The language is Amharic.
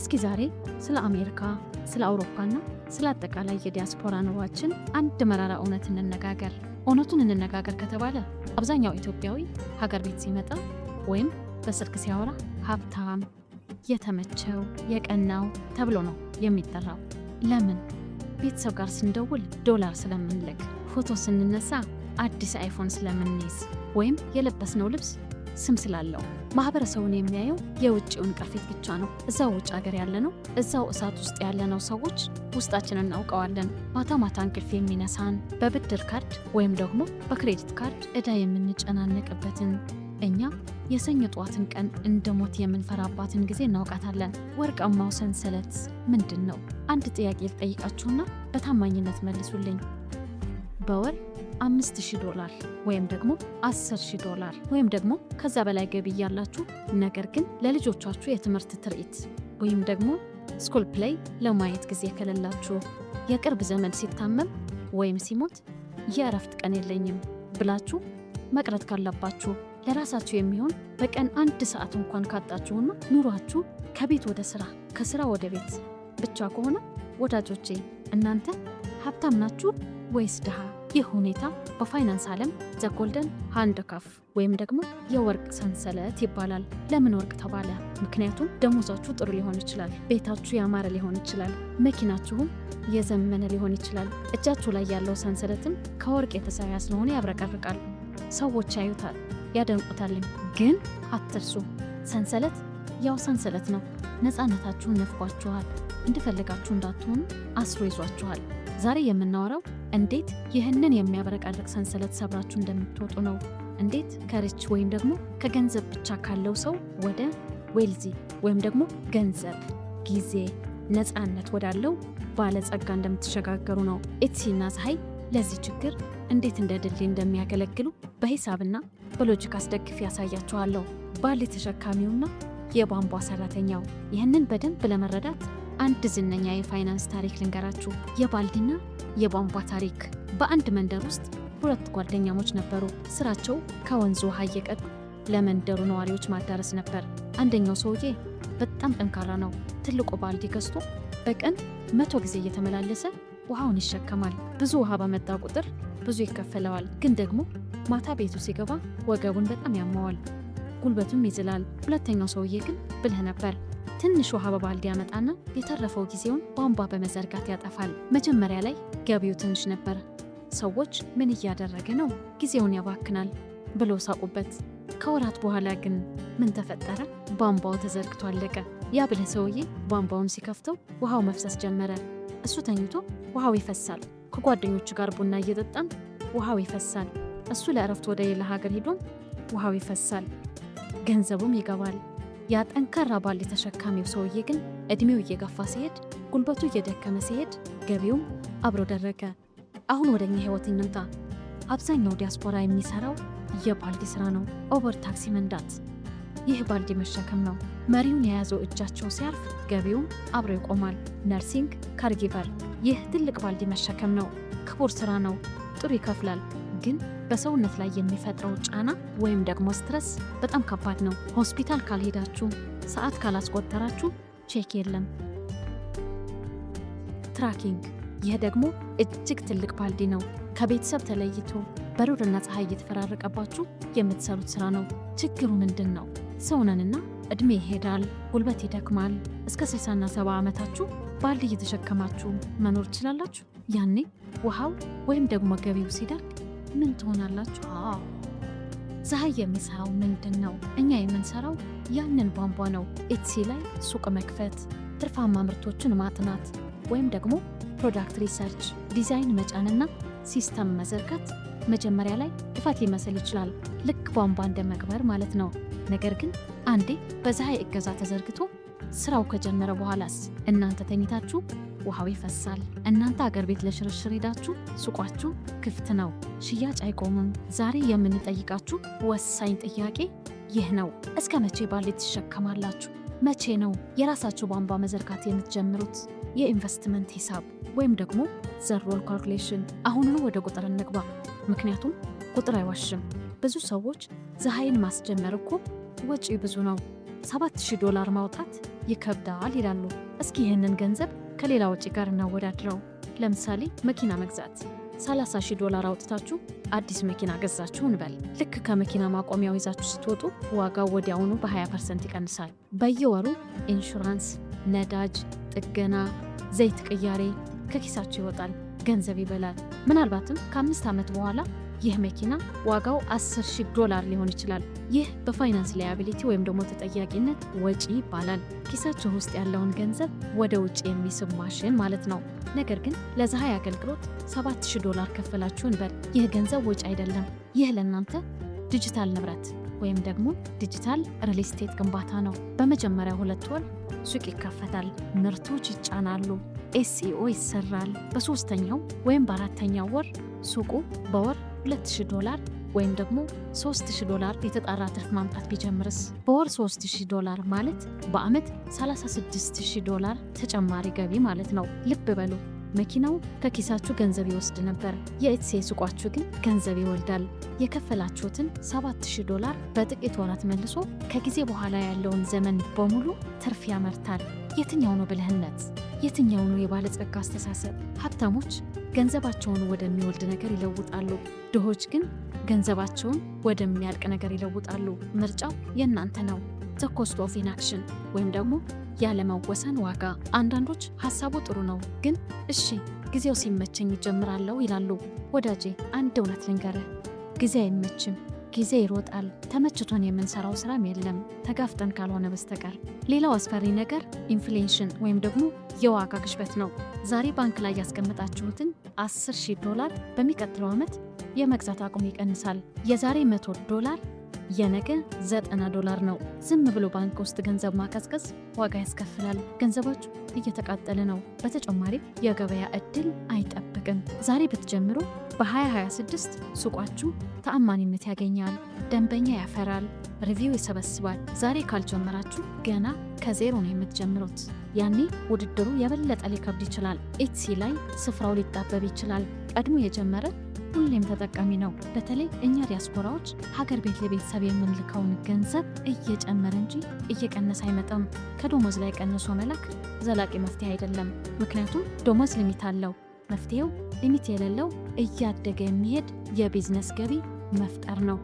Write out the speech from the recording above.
እስኪ ዛሬ ስለ አሜሪካ፣ ስለ አውሮፓና ስለ አጠቃላይ የዲያስፖራ ኑሯችን አንድ መራራ እውነት እንነጋገር። እውነቱን እንነጋገር ከተባለ አብዛኛው ኢትዮጵያዊ ሀገር ቤት ሲመጣ ወይም በስልክ ሲያወራ ሀብታም፣ የተመቸው፣ የቀናው ተብሎ ነው የሚጠራው። ለምን? ቤተሰብ ጋር ስንደውል ዶላር ስለምንልክ፣ ፎቶ ስንነሳ አዲስ አይፎን ስለምንይዝ፣ ወይም የለበስነው ልብስ ስም ስላለው። ማህበረሰቡን የሚያየው የውጭውን ቅርፊት ብቻ ነው። እዛው ውጭ ሀገር ያለነው፣ እዛው እሳት ውስጥ ያለነው ሰዎች ውስጣችንን እናውቀዋለን። ማታ ማታ እንቅልፍ የሚነሳን፣ በብድር ካርድ ወይም ደግሞ በክሬዲት ካርድ ዕዳ የምንጨናነቅበትን፣ እኛ የሰኞ ጠዋትን ቀን እንደ ሞት የምንፈራባትን ጊዜ እናውቃታለን። ወርቃማው ሰንሰለት ምንድን ነው? አንድ ጥያቄ ልጠይቃችሁና በታማኝነት መልሱልኝ። በወር $5000 ወይም ደግሞ $10000 ወይም ደግሞ ከዛ በላይ ገቢ ያላችሁ፣ ነገር ግን ለልጆቻችሁ የትምህርት ትርኢት ወይም ደግሞ ስኩል ፕሌይ ለማየት ጊዜ ከሌላችሁ፣ የቅርብ ዘመድ ሲታመም ወይም ሲሞት የእረፍት ቀን የለኝም ብላችሁ መቅረት ካለባችሁ፣ ለራሳችሁ የሚሆን በቀን 1 ሰዓት እንኳን ካጣችሁና ኑሯችሁ ከቤት ወደ ስራ ከስራ ወደ ቤት ብቻ ከሆነ ወዳጆቼ እናንተ ሀብታም ናችሁ ወይስ ድሃ? ይህ ሁኔታ በፋይናንስ ዓለም ዘ ጎልደን ሃንድካፍ ወይም ደግሞ የወርቅ ሰንሰለት ይባላል። ለምን ወርቅ ተባለ? ምክንያቱም ደሞዛችሁ ጥሩ ሊሆን ይችላል፣ ቤታችሁ ያማረ ሊሆን ይችላል፣ መኪናችሁም የዘመነ ሊሆን ይችላል። እጃችሁ ላይ ያለው ሰንሰለትም ከወርቅ የተሰራ ስለሆነ ያብረቀርቃል። ሰዎች ያዩታል፣ ያደንቁታልም። ግን አትርሱ፣ ሰንሰለት ያው ሰንሰለት ነው። ነፃነታችሁን ነፍጓችኋል። እንደፈለጋችሁ እንዳትሆኑ አስሮ ይዟችኋል። ዛሬ የምናወራው እንዴት ይህንን የሚያብረቀርቅ ሰንሰለት ሰብራችሁ እንደምትወጡ ነው። እንዴት ከሪች ወይም ደግሞ ከገንዘብ ብቻ ካለው ሰው ወደ ዌልዚ ወይም ደግሞ ገንዘብ፣ ጊዜ፣ ነፃነት ወዳለው ባለጸጋ እንደምትሸጋገሩ ነው። ኤትሲና ፀሐይ ለዚህ ችግር እንዴት እንደ ድልድይ እንደሚያገለግሉ በሂሳብና በሎጂክ አስደግፌ ያሳያችኋለሁ። ባልዲ ተሸካሚውና የቧንቧ ሰራተኛው። ይህንን በደንብ ለመረዳት አንድ ዝነኛ የፋይናንስ ታሪክ ልንገራችሁ። የባልዲና የቧንቧ ታሪክ። በአንድ መንደር ውስጥ 2 ጓደኛሞች ነበሩ። ስራቸው ከወንዝ ውሃ እየቀዱ ለመንደሩ ነዋሪዎች ማዳረስ ነበር። አንደኛው ሰውዬ በጣም ጠንካራ ነው። ትልቁ ባልዲ ገዝቶ በቀን 100 ጊዜ እየተመላለሰ ውሃውን ይሸከማል። ብዙ ውሃ በመጣ ቁጥር ብዙ ይከፈለዋል። ግን ደግሞ ማታ ቤቱ ሲገባ ወገቡን በጣም ያመዋል፣ ጉልበቱም ይዝላል። ሁለተኛው ሰውዬ ግን ብልህ ነበር። ትንሽ ውሃ በባልዲ ያመጣና የተረፈው ጊዜውን ቧንቧ በመዘርጋት ያጠፋል። መጀመሪያ ላይ ገቢው ትንሽ ነበር። ሰዎች ምን እያደረገ ነው? ጊዜውን ያባክናል ብሎ ሳቁበት። ከወራት በኋላ ግን ምን ተፈጠረ? ቧንቧው ተዘርግቶ አለቀ። ያ ብልህ ሰውዬ ቧንቧውን ሲከፍተው ውሃው መፍሰስ ጀመረ። እሱ ተኝቶ ውሃው ይፈሳል። ከጓደኞቹ ጋር ቡና እየጠጣም ውሃው ይፈሳል። እሱ ለእረፍት ወደ ሌላ ሀገር ሄዶም ውሃው ይፈሳል። ገንዘቡም ይገባል። ያ ጠንካራ ባልዲ ተሸካሚው ሰውዬ ግን እድሜው እየገፋ ሲሄድ፣ ጉልበቱ እየደከመ ሲሄድ ገቢውም አብሮ ደረገ። አሁን ወደኛ ህይወት እንምጣ። አብዛኛው ዲያስፖራ የሚሰራው የባልዲ ስራ ነው። ኦቨር ታክሲ መንዳት። ይህ ባልዲ መሸከም ነው። መሪውን የያዘው እጃቸው ሲያልፍ ገቢውም አብሮ ይቆማል። ነርሲንግ፣ ካርጊቨር። ይህ ትልቅ ባልዲ መሸከም ነው። ክቡር ስራ ነው። ጥሩ ይከፍላል። ግን በሰውነት ላይ የሚፈጥረው ጫና ወይም ደግሞ ስትረስ በጣም ከባድ ነው። ሆስፒታል ካልሄዳችሁ፣ ሰዓት ካላስቆጠራችሁ ቼክ የለም። ትራኪንግ። ይህ ደግሞ እጅግ ትልቅ ባልዲ ነው። ከቤተሰብ ተለይቶ በሩድና ፀሐይ እየተፈራረቀባችሁ የምትሰሩት ስራ ነው። ችግሩ ምንድን ነው? ሰውነንና እድሜ ይሄዳል፣ ጉልበት ይደክማል። እስከ 60ና 70 ዓመታችሁ ባልዲ እየተሸከማችሁ መኖር ትችላላችሁ። ያኔ ውሃው ወይም ደግሞ ገቢው ሲደርግ ምን ትሆናላችሁ? ፀሐይ የሚሰራው ምንድን ነው? እኛ የምንሰራው ያንን ቧንቧ ነው። ኤትሲ ላይ ሱቅ መክፈት፣ ትርፋማ ምርቶችን ማጥናት ወይም ደግሞ ፕሮዳክት ሪሰርች፣ ዲዛይን መጫንና ሲስተም መዘርጋት። መጀመሪያ ላይ ጥፋት ሊመስል ይችላል፣ ልክ ቧንቧ እንደመቅበር ማለት ነው። ነገር ግን አንዴ በፀሐይ እገዛ ተዘርግቶ ስራው ከጀመረ በኋላስ እናንተ ተኝታችሁ ውሃው ይፈሳል። እናንተ አገር ቤት ለሽርሽር ሄዳችሁ ሱቋችሁ ክፍት ነው፣ ሽያጭ አይቆምም። ዛሬ የምንጠይቃችሁ ወሳኝ ጥያቄ ይህ ነው። እስከ መቼ ባልዲ ትሸከማላችሁ? መቼ ነው የራሳችሁ ቧንቧ መዘርጋት የምትጀምሩት? የኢንቨስትመንት ሂሳብ ወይም ደግሞ ዘሮል ካልኩሌሽን። አሁኑኑ ወደ ቁጥር እንግባ፣ ምክንያቱም ቁጥር አይዋሽም። ብዙ ሰዎች ፀሐይን ማስጀመር እኮ ወጪ ብዙ ነው፣ $7000 ማውጣት ይከብዳል ይላሉ። እስኪ ይህንን ገንዘብ ከሌላ ወጪ ጋር እናወዳድረው። ለምሳሌ መኪና መግዛት $30,000 አውጥታችሁ አዲስ መኪና ገዛችሁ እንበል። ልክ ከመኪና ማቆሚያው ይዛችሁ ስትወጡ ዋጋው ወዲያውኑ በ20% ይቀንሳል። በየወሩ ኢንሹራንስ፣ ነዳጅ፣ ጥገና፣ ዘይት ቅያሬ ከኪሳችሁ ይወጣል፣ ገንዘብ ይበላል። ምናልባትም ከ5 ዓመት በኋላ ይህ መኪና ዋጋው $10,000 ሊሆን ይችላል። ይህ በፋይናንስ ላያቢሊቲ ወይም ደግሞ ተጠያቂነት ወጪ ይባላል። ኪሳችሁ ውስጥ ያለውን ገንዘብ ወደ ውጭ የሚስብ ማሽን ማለት ነው። ነገር ግን ለፀሐይ አገልግሎት $7,000 ከፈላችሁ እንበል። ይህ ገንዘብ ወጪ አይደለም። ይህ ለእናንተ ዲጂታል ንብረት ወይም ደግሞ ዲጂታል ሪል ስቴት ግንባታ ነው። በመጀመሪያ 2 ወር ሱቅ ይከፈታል፣ ምርቶች ይጫናሉ፣ ኤስኢኦ ይሰራል። በ3ኛው ወይም በ4ኛው ወር ሱቁ በወር $2,000 ወይም ደግሞ $3,000 የተጣራ ትርፍ ማምጣት ቢጀምርስ? በወር $3,000 ማለት በአመት $36,000 ተጨማሪ ገቢ ማለት ነው። ልብ በሉ፣ መኪናው ከኪሳችሁ ገንዘብ ይወስድ ነበር። የኤትሴ ሱቋችሁ ግን ገንዘብ ይወልዳል። የከፈላችሁትን $7,000 በጥቂት ወራት መልሶ ከጊዜ በኋላ ያለውን ዘመን በሙሉ ትርፍ ያመርታል። የትኛው ነው ብልህነት? የትኛው ነው የባለጸጋ አስተሳሰብ? ሀብታሞች ገንዘባቸውን ወደሚወልድ ነገር ይለውጣሉ። ድሆች ግን ገንዘባቸውን ወደሚያልቅ ነገር ይለውጣሉ። ምርጫው የእናንተ ነው። ዘ ኮስት ኦፍ ኢንአክሽን ወይም ደግሞ ያለመወሰን ዋጋ። አንዳንዶች ሀሳቡ ጥሩ ነው፣ ግን እሺ ጊዜው ሲመቸኝ ይጀምራለሁ ይላሉ። ወዳጄ አንድ እውነት ልንገርህ፣ ጊዜ አይመችም። ጊዜ ይሮጣል። ተመችቶን የምንሰራው ስራም የለም ተጋፍጠን ካልሆነ በስተቀር። ሌላው አስፈሪ ነገር ኢንፍሌሽን ወይም ደግሞ የዋጋ ግሽበት ነው። ዛሬ ባንክ ላይ ያስቀመጣችሁትን $10,000 በሚቀጥለው ዓመት የመግዛት አቅሙ ይቀንሳል። የዛሬ $100 የነገ $90 ነው። ዝም ብሎ ባንክ ውስጥ ገንዘብ ማቀዝቀዝ ዋጋ ያስከፍላል። ገንዘባችሁ እየተቃጠለ ነው። በተጨማሪም የገበያ እድል አይጠብቅም። ዛሬ ብትጀምሩ በ2026 ሱቋችሁ ተአማኒነት ያገኛል፣ ደንበኛ ያፈራል፣ ሪቪው ይሰበስባል። ዛሬ ካልጀመራችሁ ገና ከዜሮ ነው የምትጀምሩት። ያኔ ውድድሩ የበለጠ ሊከብድ ይችላል። ኤትሲ ላይ ስፍራው ሊጣበብ ይችላል። ቀድሞ የጀመረ ሁሌም ተጠቃሚ ነው። በተለይ እኛ ዲያስፖራዎች ሀገር ቤት ለቤተሰብ የምንልከውን ገንዘብ እየጨመረ እንጂ እየቀነሰ አይመጣም። ከደሞዝ ላይ ቀንሶ መላክ ዘላቂ መፍትሄ አይደለም። ምክንያቱም ደሞዝ ሊሚት አለው። መፍትሄው ሊሚት የሌለው እያደገ የሚሄድ የቢዝነስ ገቢ መፍጠር ነው።